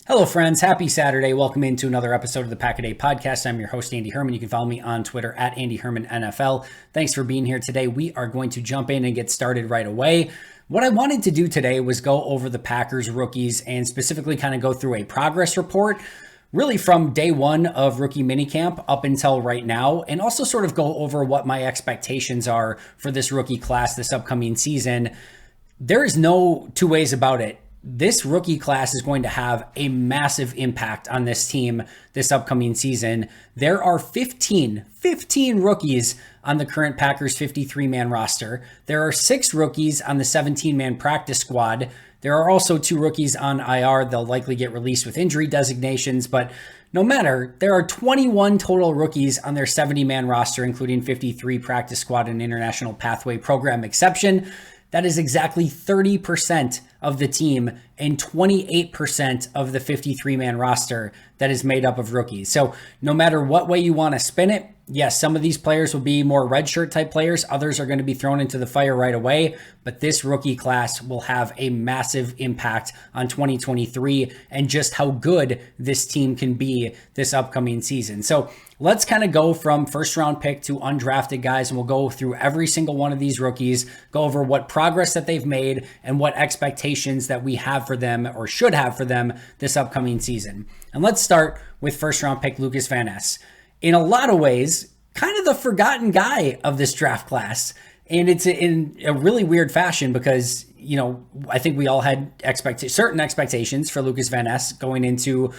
Hello, friends. Happy Saturday. Welcome into another episode of the Pack a Day podcast. I'm your host, Andy Herman. You can follow me on Twitter at Andy Herman NFL. Thanks for being here today. We are going to jump in and get started right away. What I wanted to do today was go over the Packers rookies and specifically kind of go through a progress report, really from day one of rookie minicamp up until right now, and also sort of go over what my expectations are for this rookie class this upcoming season. There is no two ways about it. This rookie class is going to have a massive impact on this team this upcoming season. There are 15 rookies on the current Packers 53-man roster. There are 6 rookies on the 17-man practice squad. There are also 2 rookies on IR. They'll likely get released with injury designations, but no matter, there are 21 total rookies on their 70-man roster, including 53 practice squad and international pathway program exception. That is exactly 30% of the team and 28% of the 53-man roster that is made up of rookies. So no matter what way you want to spin it, yes, some of these players will be more redshirt type players. Others are going to be thrown into the fire right away. But this rookie class will have a massive impact on 2023 and just how good this team can be this upcoming season. So let's kind of go from first round pick to undrafted guys, and we'll go through every single one of these rookies, go over what progress that they've made and what expectations that we have for them or should have for them this upcoming season. And let's start with first round pick Lucas Van Ness. In a lot of ways, kind of the forgotten guy of this draft class. And it's in a really weird fashion because, you know, I think we all had certain expectations for Lucas Van Ness going into,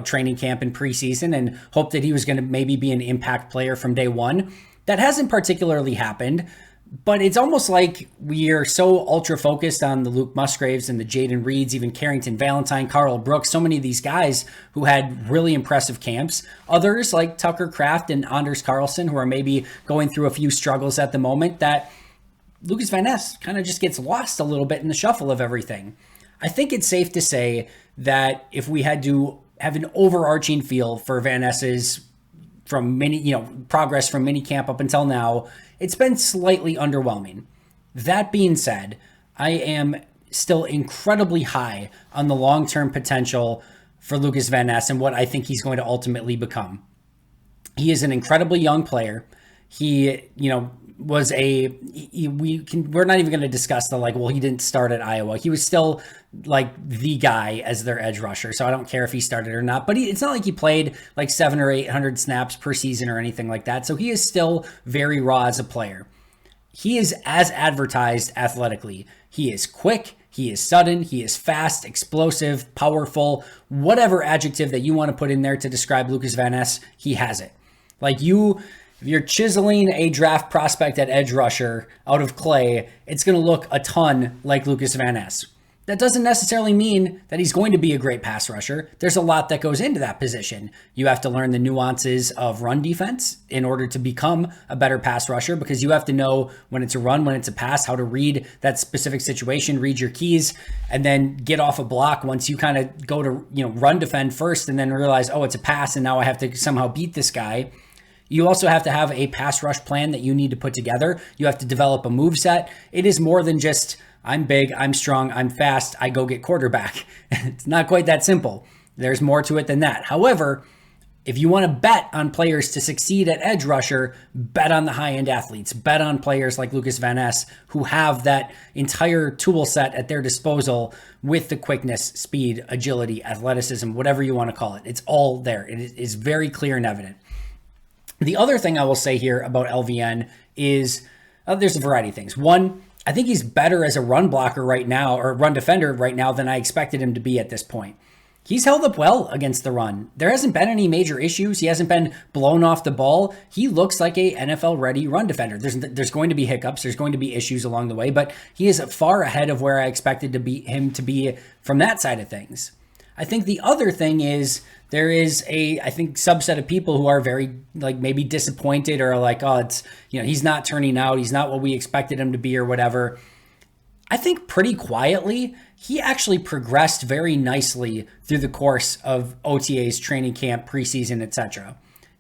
training camp and preseason and hoped that he was going to maybe be an impact player from day one. That hasn't particularly happened, but it's almost like we are so ultra focused on the Luke Musgraves and the Jaden Reeds, even Carrington, Valentine, Carl Brooks, so many of these guys who had really impressive camps. Others like Tucker Kraft and Anders Carlson, who are maybe going through a few struggles at the moment, that Lucas Van Ness kind of just gets lost a little bit in the shuffle of everything. I think it's safe to say that if we had to have an overarching feel for Van Ness's progress from minicamp up until now, it's been slightly underwhelming. That being said, I am still incredibly high on the long-term potential for Lucas Van Ness and what I think he's going to ultimately become. He is an incredibly young player. He, we're not even going to discuss he didn't start at Iowa. He was still like the guy as their edge rusher. So I don't care if he started or not, but it's not like he played like 700 or 800 snaps per season or anything like that. So he is still very raw as a player. He is as advertised athletically. He is quick. He is sudden. He is fast, explosive, powerful, whatever adjective that you want to put in there to describe Lucas Van Ness, he has it. If you're chiseling a draft prospect at edge rusher out of clay, it's going to look a ton like Lucas Van Ness. That doesn't necessarily mean that he's going to be a great pass rusher. There's a lot that goes into that position. You have to learn the nuances of run defense in order to become a better pass rusher, because you have to know when it's a run, when it's a pass, how to read that specific situation, read your keys, and then get off a block once you kind of go to run defend first and then realize, oh, it's a pass and now I have to somehow beat this guy. You also have to have a pass rush plan that you need to put together. You have to develop a move set. It is more than just, I'm big, I'm strong, I'm fast, I go get quarterback. It's not quite that simple. There's more to it than that. However, if you want to bet on players to succeed at edge rusher, bet on the high-end athletes. Bet on players like Lucas Van Ness who have that entire tool set at their disposal with the quickness, speed, agility, athleticism, whatever you want to call it. It's all there. It is very clear and evident. The other thing I will say here about LVN is there's a variety of things. One, I think he's better as a run blocker right now, or run defender right now, than I expected him to be at this point. He's held up well against the run. There hasn't been any major issues. He hasn't been blown off the ball. He looks like a NFL-ready run defender. There's going to be hiccups. There's going to be issues along the way, but he is far ahead of where I expected him to be from that side of things. I think the other thing is there is I think subset of people who are very maybe disappointed or he's not turning out. He's not what we expected him to be or whatever. I think pretty quietly, he actually progressed very nicely through the course of OTAs, training camp, preseason, etc.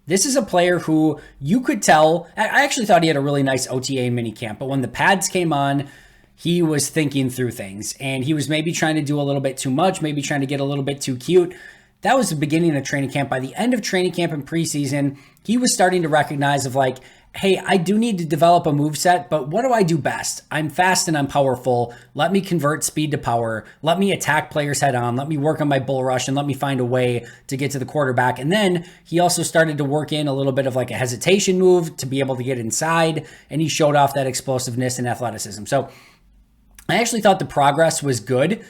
This is a player who you could tell, I actually thought he had a really nice OTA minicamp, but when the pads came on, he was thinking through things, and he was maybe trying to do a little bit too much, maybe trying to get a little bit too cute. That was the beginning of training camp. By the end of training camp and preseason, he was starting to recognize of like, hey, I do need to develop a move set, but what do I do best? I'm fast and I'm powerful. Let me convert speed to power. Let me attack players head on. Let me work on my bull rush and let me find a way to get to the quarterback. And then he also started to work in a little bit of like a hesitation move to be able to get inside. And he showed off that explosiveness and athleticism. So I actually thought the progress was good.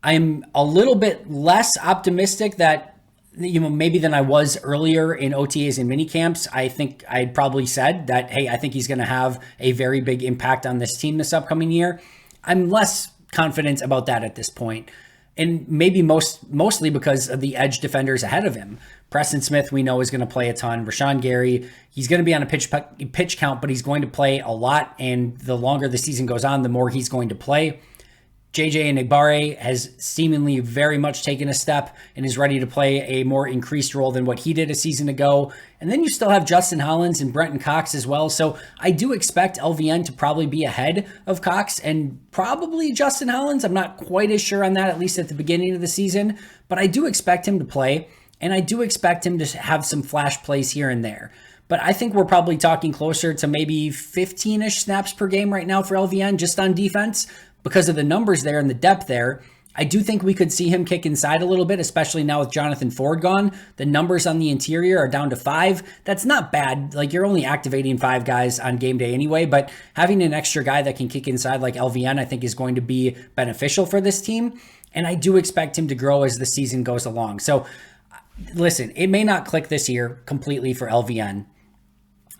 I'm a little bit less optimistic that maybe than I was earlier in OTAs and mini camps. I think I'd probably said that, hey, I think he's going to have a very big impact on this team this upcoming year. I'm less confident about that at this point. And maybe mostly because of the edge defenders ahead of him. Preston Smith, we know, is going to play a ton. Rashawn Gary, he's going to be on a pitch count, but he's going to play a lot. And the longer the season goes on, the more he's going to play. JJ Enagbare has seemingly very much taken a step and is ready to play a more increased role than what he did a season ago. And then you still have Justin Hollins and Brenton Cox as well. So I do expect LVN to probably be ahead of Cox and probably Justin Hollins. I'm not quite as sure on that, at least at the beginning of the season, but I do expect him to play, and I do expect him to have some flash plays here and there. But I think we're probably talking closer to maybe 15-ish snaps per game right now for LVN just on defense. Because of the numbers there and the depth there, I do think we could see him kick inside a little bit, especially now with Jonathan Ford gone. The numbers on the interior are down to 5. That's not bad. Like, you're only activating 5 guys on game day anyway, but having an extra guy that can kick inside like LVN, I think is going to be beneficial for this team. And I do expect him to grow as the season goes along. So listen, it may not click this year completely for LVN.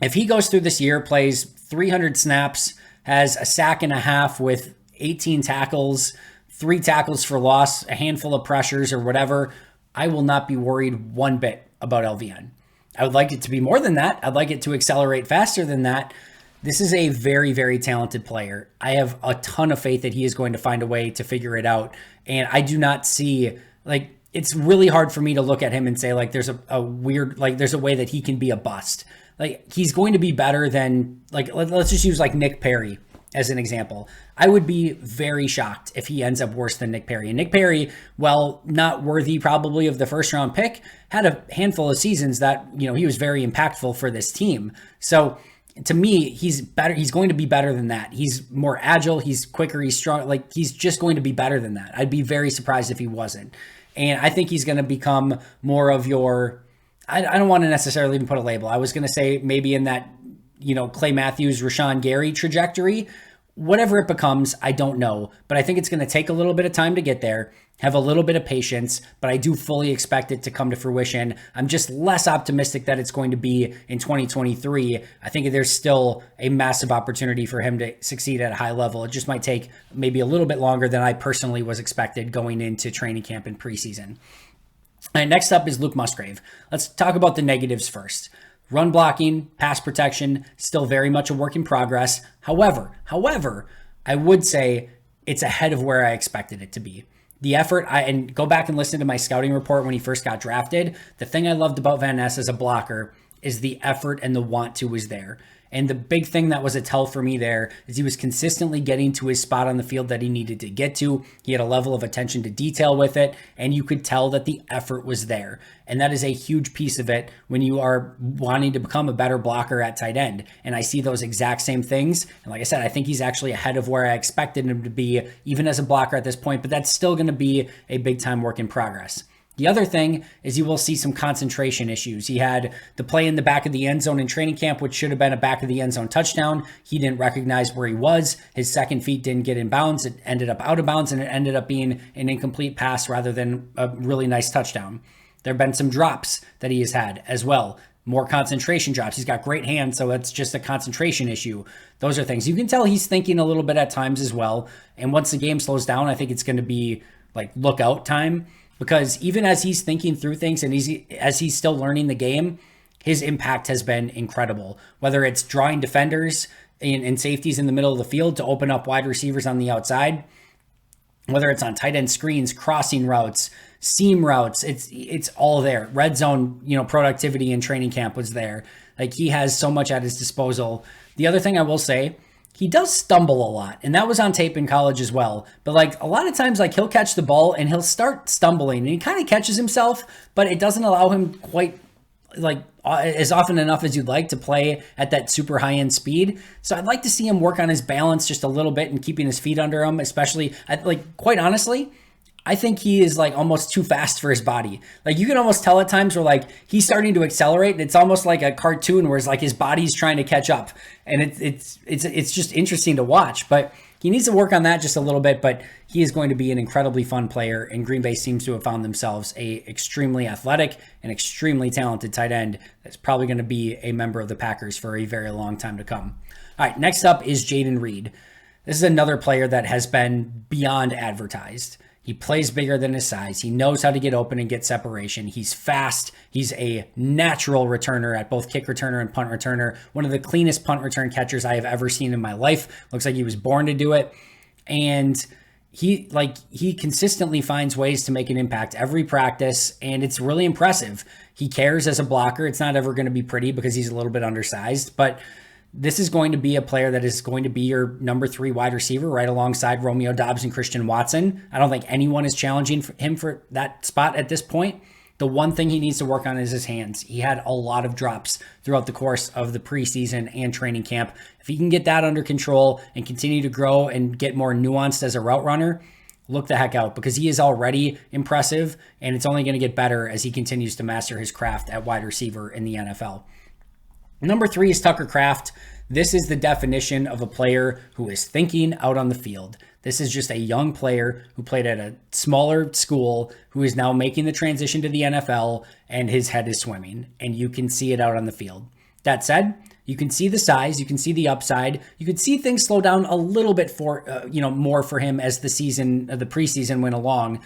If he goes through this year, plays 300 snaps, has a sack and a half with 18 tackles, 3 tackles for loss, a handful of pressures or whatever, I will not be worried one bit about LVN. I would like it to be more than that. I'd like it to accelerate faster than that. This is a very, very talented player. I have a ton of faith that he is going to find a way to figure it out. And I do not see, like, it's really hard for me to look at him and say, like, there's a weird, like, there's a way that he can be a bust. Like, he's going to be better than, like, let's just use, like, Nick Perry as an example. I would be very shocked if he ends up worse than Nick Perry. And Nick Perry, while not worthy probably of the first round pick, had a handful of seasons that, he was very impactful for this team. So to me, he's better. He's going to be better than that. He's more agile. He's quicker. He's strong. Like, he's just going to be better than that. I'd be very surprised if he wasn't. And I think he's going to become more of your, I don't want to necessarily even put a label. I was going to say maybe in that, Clay Matthews, Rashawn Gary trajectory. Whatever it becomes, I don't know. But I think it's going to take a little bit of time to get there, have a little bit of patience, but I do fully expect it to come to fruition. I'm just less optimistic that it's going to be in 2023. I think there's still a massive opportunity for him to succeed at a high level. It just might take maybe a little bit longer than I personally was expected going into training camp and preseason. All right, next up is Luke Musgrave. Let's talk about the negatives first. Run blocking, pass protection, still very much a work in progress. However, I would say it's ahead of where I expected it to be. The effort, and go back and listen to my scouting report when he first got drafted. The thing I loved about Van Ness as a blocker is the effort and the want to was there. And the big thing that was a tell for me there is he was consistently getting to his spot on the field that he needed to get to. He had a level of attention to detail with it, and you could tell that the effort was there. And that is a huge piece of it when you are wanting to become a better blocker at tight end. And I see those exact same things. And like I said, I think he's actually ahead of where I expected him to be, even as a blocker at this point, but that's still going to be a big time work in progress. The other thing is you will see some concentration issues. He had the play in the back of the end zone in training camp, which should have been a back of the end zone touchdown. He didn't recognize where he was. His second feet didn't get in bounds. It ended up out of bounds, and it ended up being an incomplete pass rather than a really nice touchdown. There have been some drops that he has had as well. More concentration drops. He's got great hands, so it's just a concentration issue. Those are things. You can tell he's thinking a little bit at times as well. And once the game slows down, I think it's going to be like lookout time. Because even as he's thinking through things and as he's still learning the game, his impact has been incredible. Whether it's drawing defenders and safeties in the middle of the field to open up wide receivers on the outside, whether it's on tight end screens, crossing routes, seam routes, it's all there. Red zone, productivity in training camp was there. Like, he has so much at his disposal. The other thing I will say, he does stumble a lot, and that was on tape in college as well. But like a lot of times, like he'll catch the ball and he'll start stumbling, and he kind of catches himself, but it doesn't allow him quite like as often enough as you'd like to play at that super high end speed. So I'd like to see him work on his balance just a little bit and keeping his feet under him, especially like quite honestly, I think he is like almost too fast for his body. Like you can almost tell at times where like he's starting to accelerate, and it's almost like a cartoon where it's like his body's trying to catch up, and it's just interesting to watch. But he needs to work on that just a little bit. But he is going to be an incredibly fun player, and Green Bay seems to have found themselves a extremely athletic and extremely talented tight end that's probably going to be a member of the Packers for a very long time to come. All right, next up is Jaden Reed. This is another player that has been beyond advertised. He plays bigger than his size. He knows how to get open and get separation. He's fast. He's a natural returner at both kick returner and punt returner. One of the cleanest punt return catchers I have ever seen in my life. Looks like he was born to do it. And he consistently finds ways to make an impact every practice, and it's really impressive. He cares as a blocker. It's not ever going to be pretty because he's a little bit undersized, but this is going to be a player that is going to be your number 3 wide receiver right alongside Romeo Doubs and Christian Watson. I don't think anyone is challenging him for that spot at this point. The one thing he needs to work on is his hands. He had a lot of drops throughout the course of the preseason and training camp. If he can get that under control and continue to grow and get more nuanced as a route runner, look the heck out, because he is already impressive, and it's only going to get better as he continues to master his craft at wide receiver in the NFL. Number 3 is Tucker Kraft. This is the definition of a player who is thinking out on the field. This is just a young player who played at a smaller school who is now making the transition to the NFL, and his head is swimming, and you can see it out on the field. That said, you can see the size, you can see the upside, you can see things slow down a little bit for more for him as the preseason went along,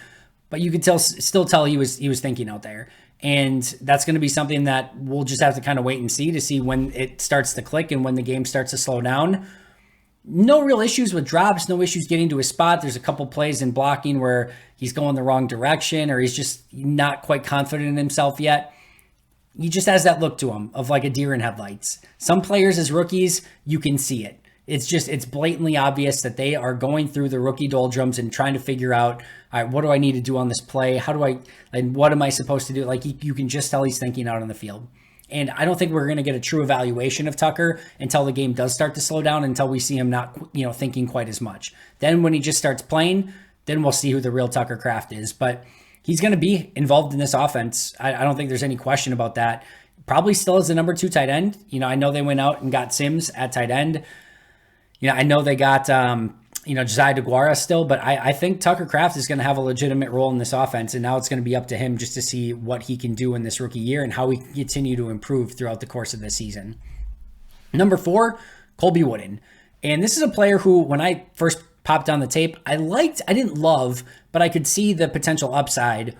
but you could still tell he was thinking out there. And that's going to be something that we'll just have to kind of wait and see when it starts to click and when the game starts to slow down. No real issues with drops, no issues getting to his spot. There's a couple plays in blocking where he's going the wrong direction or he's just not quite confident in himself yet. He just has that look to him of like a deer in headlights. Some players as rookies, you can see it. It's blatantly obvious that they are going through the rookie doldrums and trying to figure out, all right, what do I need to do on this play? What am I supposed to do? Like you can just tell he's thinking out on the field. And I don't think we're going to get a true evaluation of Tucker until the game does start to slow down, until we see him not, thinking quite as much. Then when he just starts playing, then we'll see who the real Tucker Kraft is. But he's going to be involved in this offense. I don't think there's any question about that. Probably still as the number 2 tight end. I know they went out and got Sims at tight end. I know they got, Josiah DeGuara still, but I think Tucker Kraft is going to have a legitimate role in this offense, and now it's going to be up to him just to see what he can do in this rookie year and how he can continue to improve throughout the course of the season. Number 4, Colby Wooden. And this is a player who, when I first popped on the tape, I didn't love, but I could see the potential upside.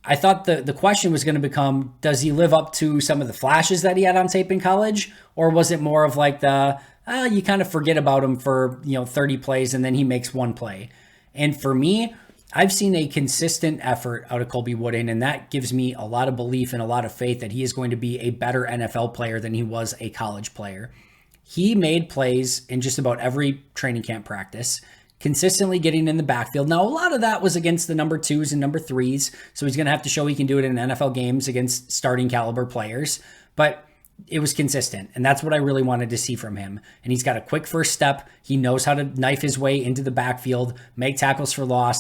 I thought the question was going to become, does he live up to some of the flashes that he had on tape in college? Or was it more of like you kind of forget about him for 30 plays and then he makes one play? And for me, I've seen a consistent effort out of Colby Wooden, and that gives me a lot of belief and a lot of faith that he is going to be a better NFL player than he was a college player. He made plays in just about every training camp practice, consistently getting in the backfield. Now, a lot of that was against the number 2s and number 3s, so he's going to have to show he can do it in NFL games against starting caliber players, but it was consistent, and that's what I really wanted to see from him. And he's got a quick first step. He knows how to knife his way into the backfield, make tackles for loss,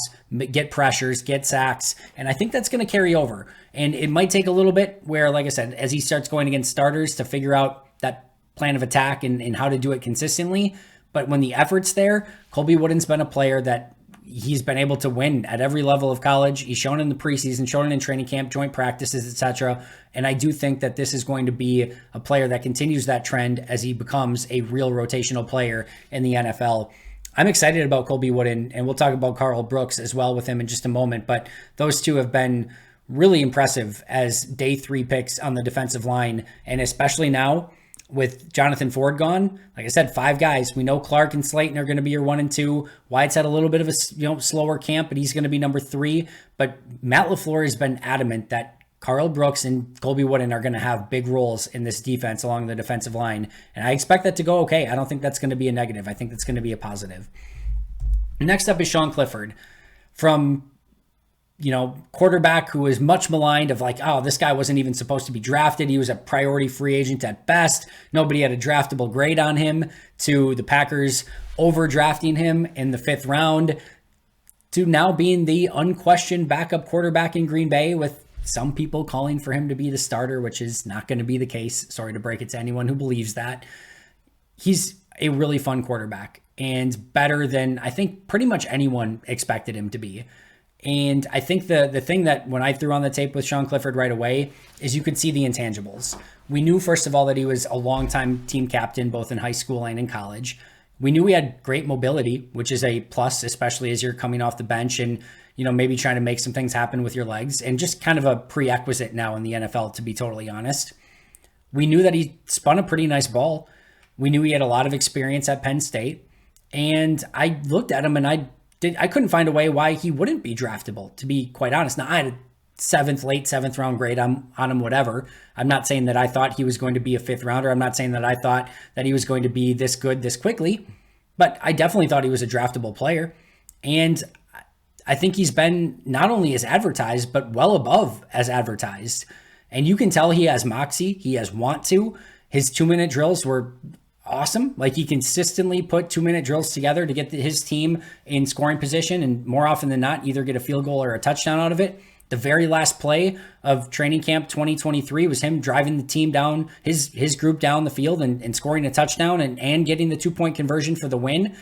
get pressures, get sacks, and I think that's going to carry over. And it might take a little bit where, like I said, as he starts going against starters to figure out that plan of attack and how to do it consistently. But when the effort's there, Colby Wooden's been a player that he's been able to win at every level of college. He's shown in the preseason, shown in training camp, joint practices, etc. And I do think that this is going to be a player that continues that trend as he becomes a real rotational player in the NFL. I'm excited about Colby Wooden, and we'll talk about Carl Brooks as well with him in just a moment. But those two have been really impressive as day 3 picks on the defensive line, and especially now with Jonathan Ford gone. Like I said, 5 guys. We know Clark and Slayton are going to be your 1 and 2. White's had a little bit of a slower camp, but he's going to be number 3. But Matt LaFleur has been adamant that Carl Brooks and Colby Wooden are going to have big roles in this defense along the defensive line. And I expect that to go okay. I don't think that's going to be a negative. I think that's going to be a positive. Next up is Sean Clifford from, quarterback who is much maligned of like, oh, this guy wasn't even supposed to be drafted. He was a priority free agent at best. Nobody had a draftable grade on him, to the Packers overdrafting him in the 5th round, to now being the unquestioned backup quarterback in Green Bay, with some people calling for him to be the starter, which is not going to be the case. Sorry to break it to anyone who believes that. He's a really fun quarterback and better than I think pretty much anyone expected him to be. And I think the thing that when I threw on the tape with Sean Clifford right away is you could see the intangibles. We knew, first of all, that he was a longtime team captain, both in high school and in college. We knew he had great mobility, which is a plus, especially as you're coming off the bench and, maybe trying to make some things happen with your legs, and just kind of a prerequisite now in the NFL, to be totally honest. We knew that he spun a pretty nice ball. We knew he had a lot of experience at Penn State. And I looked at him and I couldn't find a way why he wouldn't be draftable, to be quite honest. Now, I had a late seventh round grade on him, whatever. I'm not saying that I thought he was going to be a 5th rounder. I'm not saying that I thought that he was going to be this good this quickly, but I definitely thought he was a draftable player. And I think he's been not only as advertised, but well above as advertised. And you can tell he has moxie. He has want to. His 2-minute drills were awesome. Like, he consistently put 2-minute drills together to get his team in scoring position, and more often than not, either get a field goal or a touchdown out of it. The very last play of training camp 2023 was him driving the team down, his group down the field and scoring a touchdown and getting the 2-point conversion for the win.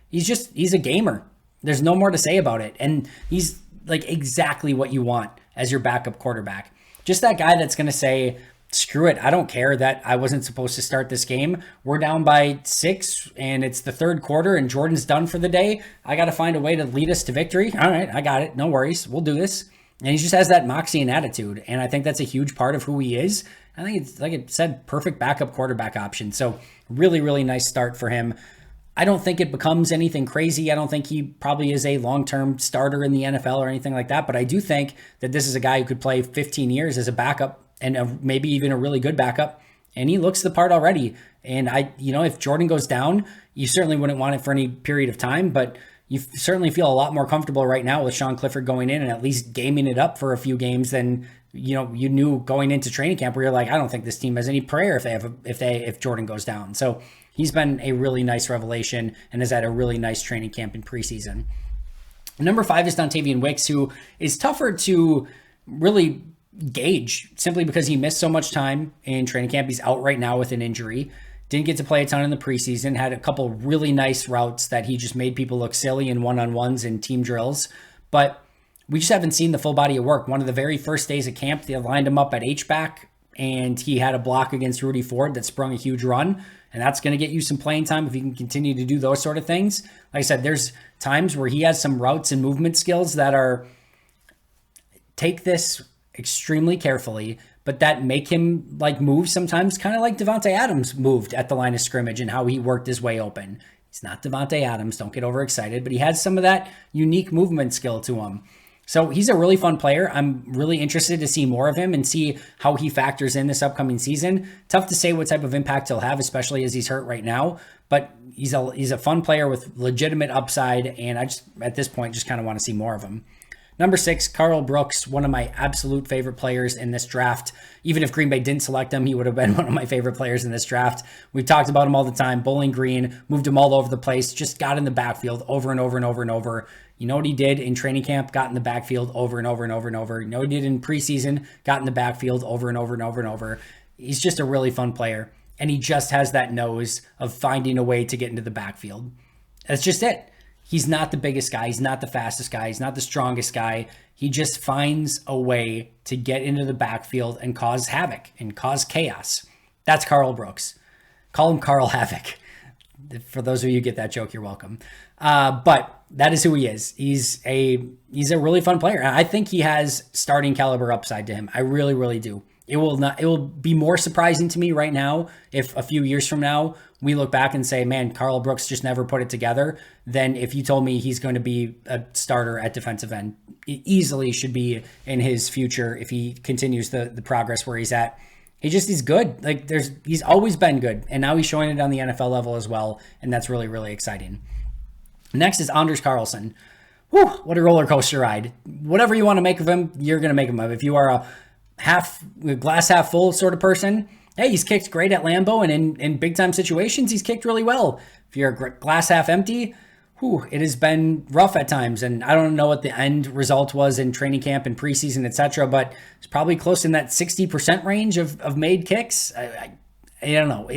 He's a gamer. There's no more to say about it. And he's like exactly what you want as your backup quarterback. Just that guy that's going to say, screw it, I don't care that I wasn't supposed to start this game. We're down by 6 and it's the 3rd quarter and Jordan's done for the day. I got to find a way to lead us to victory. All right, I got it. No worries. We'll do this. And he just has that moxie and attitude. And I think that's a huge part of who he is. I think it's, like I said, perfect backup quarterback option. So really, really nice start for him. I don't think it becomes anything crazy. I don't think he probably is a long-term starter in the NFL or anything like that. But I do think that this is a guy who could play 15 years as a backup and maybe even a really good backup. And he looks the part already. And if Jordan goes down, you certainly wouldn't want it for any period of time, but you certainly feel a lot more comfortable right now with Sean Clifford going in and at least gaming it up for a few games than, you knew going into training camp where you're like, I don't think this team has any prayer if Jordan goes down. So he's been a really nice revelation and has had a really nice training camp in preseason. Number 5 is Dontayvion Wicks, who is tougher to really gauge simply because he missed so much time in training camp. He's out right now with an injury. Didn't get to play a ton in the preseason. Had a couple really nice routes that he just made people look silly in one-on-ones and team drills. But we just haven't seen the full body of work. One of the very first days of camp, they lined him up at H-back, and he had a block against Rudy Ford that sprung a huge run. And that's going to get you some playing time if you can continue to do those sort of things. Like I said, there's times where he has some routes and movement skills that are, take this extremely carefully, but that make him like move sometimes kind of like Davante Adams moved at the line of scrimmage and how he worked his way open. He's not Davante Adams, don't get overexcited, but he has some of that unique movement skill to him. So he's a really fun player. I'm really interested to see more of him and see how he factors in this upcoming season. Tough to say what type of impact he'll have, especially as he's hurt right now, but he's a fun player with legitimate upside, and I just, at this point, just kind of want to see more of him. Number 6, Carl Brooks, one of my absolute favorite players in this draft. Even if Green Bay didn't select him, he would have been one of my favorite players in this draft. We've talked about him all the time. Bowling Green, moved him all over the place, just got in the backfield over and over and over and over. You know what he did in training camp? Got in the backfield over and over and over and over. You know what he did in preseason? Got in the backfield over and over and over and over. He's just a really fun player, and he just has that nose of finding a way to get into the backfield. That's just it. He's not the biggest guy. He's not the fastest guy. He's not the strongest guy. He just finds a way to get into the backfield and cause havoc and cause chaos. That's Carl Brooks. Call him Carl Havoc. For those of you who get that joke, you're welcome. But that is who he is. He's a really fun player. I think he has starting caliber upside to him. I really, really do. It will be more surprising to me right now if a few years from now we look back and say, man, Karl Brooks just never put it together, than if you told me he's going to be a starter at defensive end. It easily should be in his future if he continues the progress where he's at. He's good. Like he's always been good. And now he's showing it on the NFL level as well. And that's really, really exciting. Next is Anders Carlson. Whew, what a roller coaster ride. Whatever you want to make of him, you're going to make him of. If you are a glass half full sort of person, hey, he's kicked great at Lambeau, and in big time situations, he's kicked really well. If you're a glass half empty, it has been rough at times. And I don't know what the end result was in training camp and preseason, etc., but it's probably close in that 60% range of made kicks. I don't know.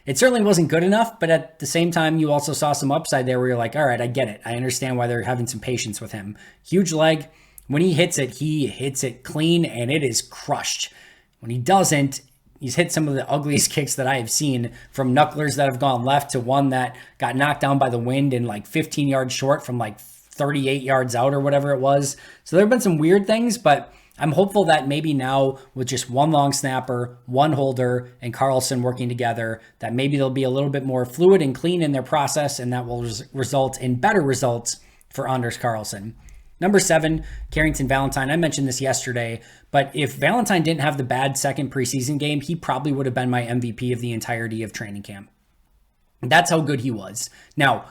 It certainly wasn't good enough, but at the same time, you also saw some upside there where you're like, all right, I get it. I understand why they're having some patience with him. Huge leg. When he hits it clean, and it is crushed. When he doesn't, he's hit some of the ugliest kicks that I have seen, from knucklers that have gone left to one that got knocked down by the wind and like 15 yards short from like 38 yards out or whatever it was. So there have been some weird things, but I'm hopeful that maybe now with just one long snapper, one holder, and Carlson working together, that maybe they'll be a little bit more fluid and clean in their process, and that will result in better results for Anders Carlson. Number 7, Carrington Valentine. I mentioned this yesterday, but if Valentine didn't have the bad second preseason game, he probably would have been my MVP of the entirety of training camp. That's how good he was. Now,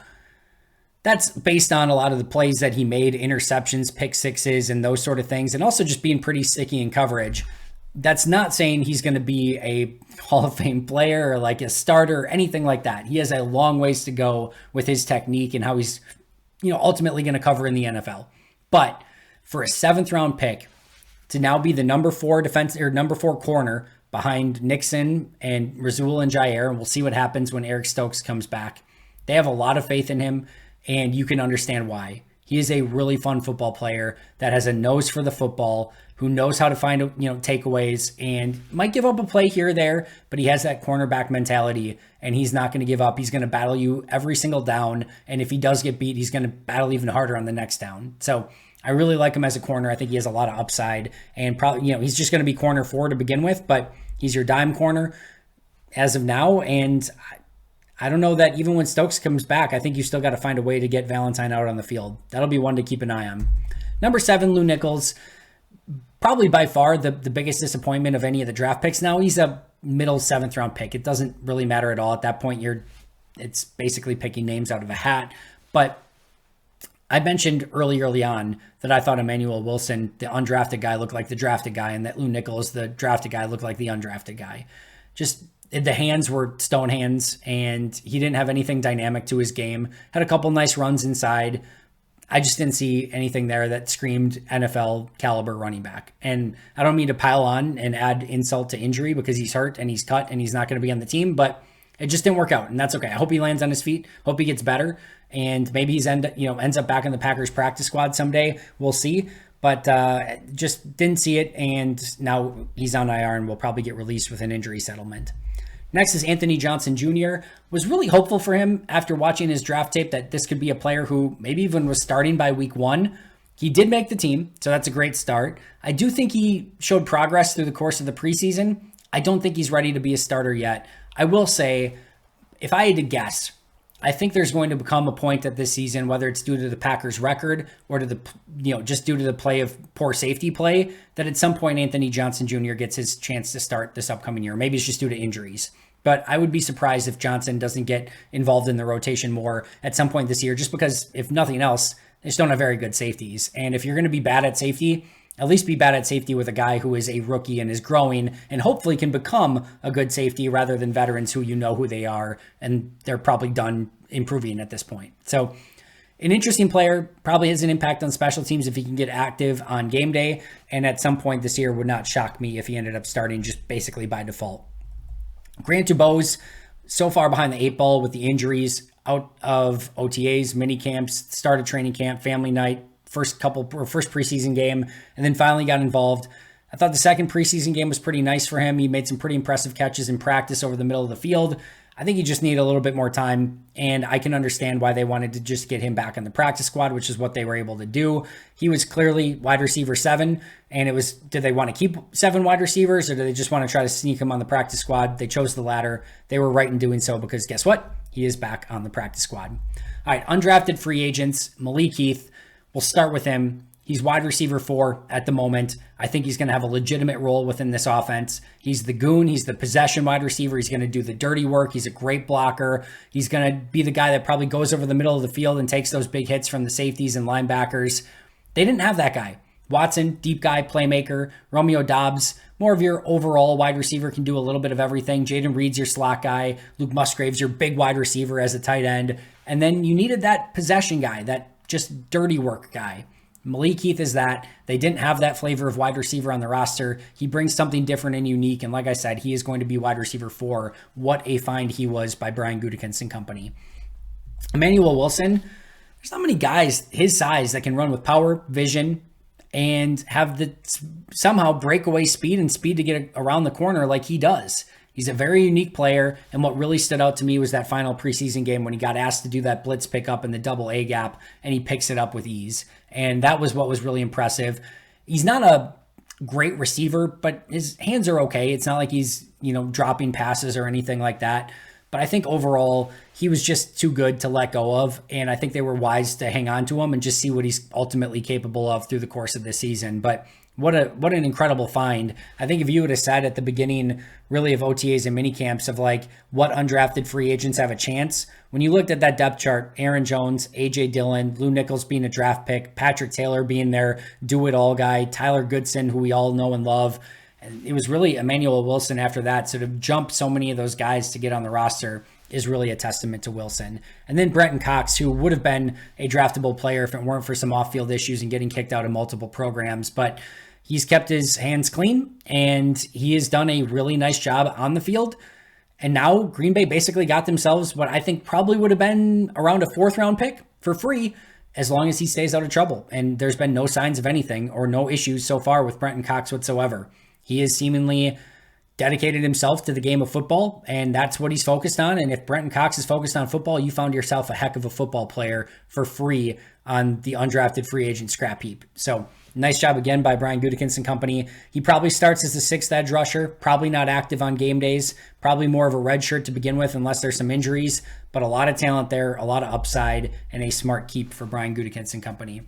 that's based on a lot of the plays that he made, interceptions, pick sixes, and those sort of things, and also just being pretty sticky in coverage. That's not saying he's going to be a Hall of Fame player or like a starter or anything like that. He has a long ways to go with his technique and how he's, ultimately going to cover in the NFL. But for a 7th round pick to now be the number 4 defense or number 4 corner behind Nixon and Rasul and Jair, and we'll see what happens when Eric Stokes comes back. They have a lot of faith in him, and you can understand why. He is a really fun football player that has a nose for the football, who knows how to find, takeaways, and might give up a play here or there, but he has that cornerback mentality, and he's not going to give up. He's going to battle you every single down, and if he does get beat, he's going to battle even harder on the next down. So I really like him as a corner. I think he has a lot of upside, and probably, he's just going to be corner 4 to begin with, but he's your dime corner as of now, and I don't know that even when Stokes comes back, I think you still got to find a way to get Valentine out on the field. That'll be one to keep an eye on. Number 7, Lew Nichols. Probably by far the biggest disappointment of any of the draft picks. Now he's a middle 7th round pick. It doesn't really matter at all. At that point, it's basically picking names out of a hat. But I mentioned early on that I thought Emmanuel Wilson, the undrafted guy, looked like the drafted guy, and that Lew Nichols, the drafted guy, looked like the undrafted guy. Just the hands were stone hands, and he didn't have anything dynamic to his game. Had a couple nice runs inside. I just didn't see anything there that screamed NFL caliber running back. And I don't mean to pile on and add insult to injury, because he's hurt and he's cut and he's not going to be on the team, but it just didn't work out, and that's okay. I hope he lands on his feet. Hope he gets better, and maybe he's ends up back in the Packers practice squad someday. We'll see. But just didn't see it, and now he's on IR and will probably get released with an injury settlement. Next is Anthony Johnson Jr. Was really hopeful for him after watching his draft tape that this could be a player who maybe even was starting by week 1. He did make the team, so that's a great start. I do think he showed progress through the course of the preseason. I don't think he's ready to be a starter yet. I will say, if I had to guess, I think there's going to become a point at this season, whether it's due to the Packers' record or to just due to the play of poor safety play, that at some point Anthony Johnson Jr. gets his chance to start this upcoming year. Maybe it's just due to injuries. But I would be surprised if Johnson doesn't get involved in the rotation more at some point this year, just because, if nothing else, they just don't have very good safeties. And if you're going to be bad at safety, at least be bad at safety with a guy who is a rookie and is growing and hopefully can become a good safety, rather than veterans who who they are and they're probably done improving at this point. So an interesting player, probably has an impact on special teams if he can get active on game day. And at some point this year, would not shock me if he ended up starting just basically by default. Grant DuBose, so far behind the 8 ball with the injuries, out of OTAs, mini camps, started training camp, family night, first preseason game, and then finally got involved. I thought the second preseason game was pretty nice for him. He made some pretty impressive catches in practice over the middle of the field. I think he just needed a little bit more time, and I can understand why they wanted to just get him back in the practice squad, which is what they were able to do. He was clearly wide receiver 7, and it was, did they want to keep 7 wide receivers, or do they just want to try to sneak him on the practice squad? They chose the latter. They were right in doing so, because guess what? He is back on the practice squad. All right, undrafted free agents, Malik Heath. We'll start with him. He's wide receiver 4 at the moment. I think he's going to have a legitimate role within this offense. He's the goon. He's the possession wide receiver. He's going to do the dirty work. He's a great blocker. He's going to be the guy that probably goes over the middle of the field and takes those big hits from the safeties and linebackers. They didn't have that guy. Watson, deep guy, playmaker. Romeo Doubs, more of your overall wide receiver, can do a little bit of everything. Jaden Reed's your slot guy. Luke Musgrave's your big wide receiver as a tight end. And then you needed that possession guy, that just dirty work guy. Malik Heath is that. They didn't have that flavor of wide receiver on the roster. He brings something different and unique. And like I said, he is going to be wide receiver 4. What a find he was by Brian Gutekunst and company. Emmanuel Wilson, there's not many guys his size that can run with power, vision, and have the somehow breakaway speed and speed to get around the corner like he does. He's a very unique player, and what really stood out to me was that final preseason game when he got asked to do that blitz pickup in the double A gap, and he picks it up with ease. And that was what was really impressive. He's not a great receiver, but his hands are okay. It's not like he's, dropping passes or anything like that. But I think overall, he was just too good to let go of, and I think they were wise to hang on to him and just see what he's ultimately capable of through the course of this season. But what an incredible find. I think if you would have said at the beginning, really, of OTAs and mini camps of like what undrafted free agents have a chance, when you looked at that depth chart, Aaron Jones, AJ Dillon, Lew Nichols being a draft pick, Patrick Taylor being their do-it-all guy, Tyler Goodson, who we all know and love, and it was really Emmanuel Wilson after that. So to jump so many of those guys to get on the roster is really a testament to Wilson. And then Brenton Cox, who would have been a draftable player if it weren't for some off-field issues and getting kicked out of multiple programs. But he's kept his hands clean, and he has done a really nice job on the field. And now Green Bay basically got themselves what I think probably would have been around a 4th-round pick for free, as long as he stays out of trouble. And there's been no signs of anything or no issues so far with Brenton Cox whatsoever. He has seemingly dedicated himself to the game of football, and that's what he's focused on. And if Brenton Cox is focused on football, you found yourself a heck of a football player for free on the undrafted free agent scrap heap. So nice job again by Brian Gutekunst and company. He probably starts as the 6th edge rusher, probably not active on game days, probably more of a red shirt to begin with unless there's some injuries, but a lot of talent there, a lot of upside, and a smart keep for Brian Gutekunst and company.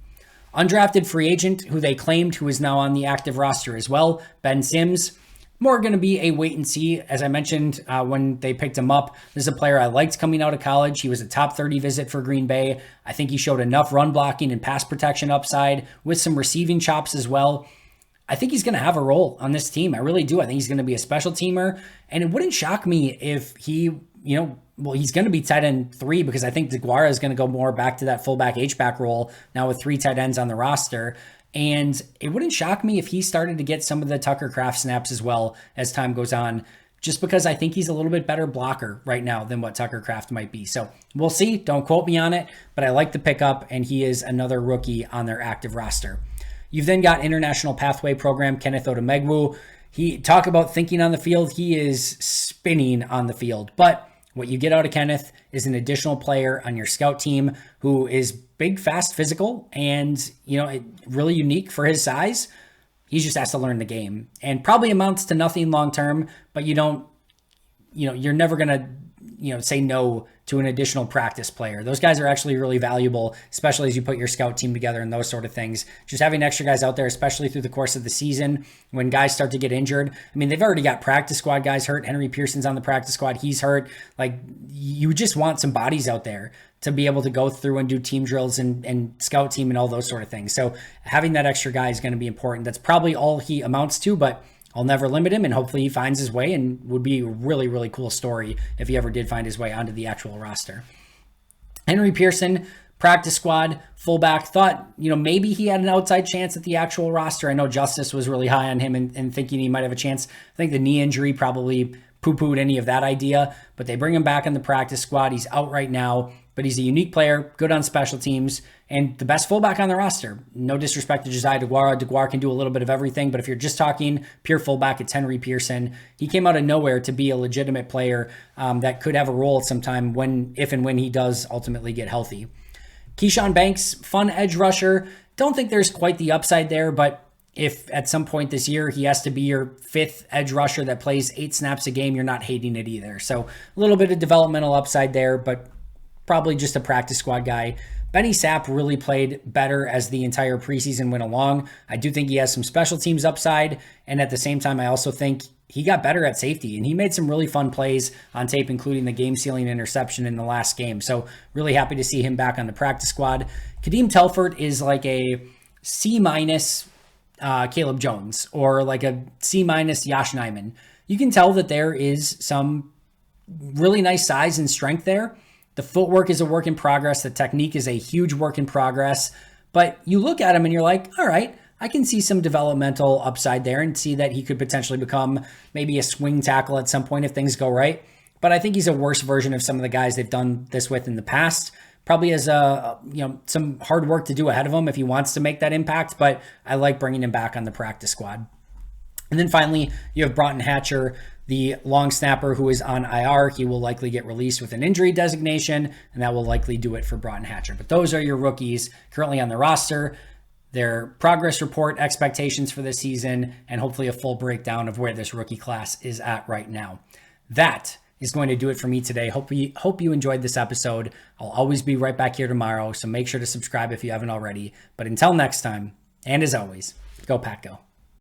Undrafted free agent who they claimed, who is now on the active roster as well, Ben Sims. More going to be a wait and see. As I mentioned when they picked him up, this is a player I liked coming out of college. He was a top 30 visit for Green Bay. I think he showed enough run blocking and pass protection upside with some receiving chops as well. I think he's going to have a role on this team. I really do. I think he's going to be a special teamer. And it wouldn't shock me if he, he's going to be tight end 3, because I think DeGuara is going to go more back to that fullback H-back role now with 3 tight ends on the roster. And it wouldn't shock me if he started to get some of the Tucker Kraft snaps as well as time goes on, just because I think he's a little bit better blocker right now than what Tucker Kraft might be. So we'll see. Don't quote me on it, but I like the pickup, and he is another rookie on their active roster. You've then got International Pathway Program, Kenneth Odumegwu. He talk about thinking on the field. He is spinning on the field, but what you get out of Kenneth is an additional player on your scout team who is big, fast, physical, and really unique for his size. He just has to learn the game, and probably amounts to nothing long term. But you're never gonna say no to an additional practice player. Those guys are actually really valuable, especially as you put your scout team together and those sort of things. Just having extra guys out there, especially through the course of the season, when guys start to get injured. I mean, they've already got practice squad guys hurt. Henry Pearson's on the practice squad. He's hurt. Like, you just want some bodies out there to be able to go through and do team drills and scout team and all those sort of things. So having that extra guy is going to be important. That's probably all he amounts to, but I'll never limit him, and hopefully he finds his way, and would be a really, really cool story if he ever did find his way onto the actual roster. Henry Pearson, practice squad, fullback, thought, maybe he had an outside chance at the actual roster. I know Justice was really high on him and thinking he might have a chance. I think the knee injury probably poo-pooed any of that idea, but they bring him back in the practice squad. He's out right now. but he's a unique player, good on special teams, and the best fullback on the roster. No disrespect to Josiah DeGuara. DeGuara can do a little bit of everything, but if you're just talking pure fullback, it's Henry Pearson. He came out of nowhere to be a legitimate player that could have a role at some time if and when he does ultimately get healthy. Keyshawn Banks, fun edge rusher. Don't think there's quite the upside there, but if at some point this year he has to be your 5th edge rusher that plays 8 snaps a game, you're not hating it either. So a little bit of developmental upside there, but probably just a practice squad guy. Benny Sapp really played better as the entire preseason went along. I do think he has some special teams upside, and at the same time, I also think he got better at safety, and he made some really fun plays on tape, including the game-sealing interception in the last game. So really happy to see him back on the practice squad. Kadeem Telford is like a C- Caleb Jones, or like a C- Yosh Nijman. You can tell that there is some really nice size and strength there. The footwork is a work in progress. The technique is a huge work in progress. But you look at him and you're like, all right, I can see some developmental upside there and see that he could potentially become maybe a swing tackle at some point if things go right. But I think he's a worse version of some of the guys they've done this with in the past. Probably has some hard work to do ahead of him if he wants to make that impact, but I like bringing him back on the practice squad. And then finally, you have Broughton Hatcher, the long snapper who is on IR. He will likely get released with an injury designation, and that will likely do it for Broughton Hatcher. But those are your rookies currently on the roster, their progress report, expectations for this season, and hopefully a full breakdown of where this rookie class is at right now. That is going to do it for me today. Hope you enjoyed this episode. I'll always be right back here tomorrow, so make sure to subscribe if you haven't already. But until next time, and as always, go Pack Go.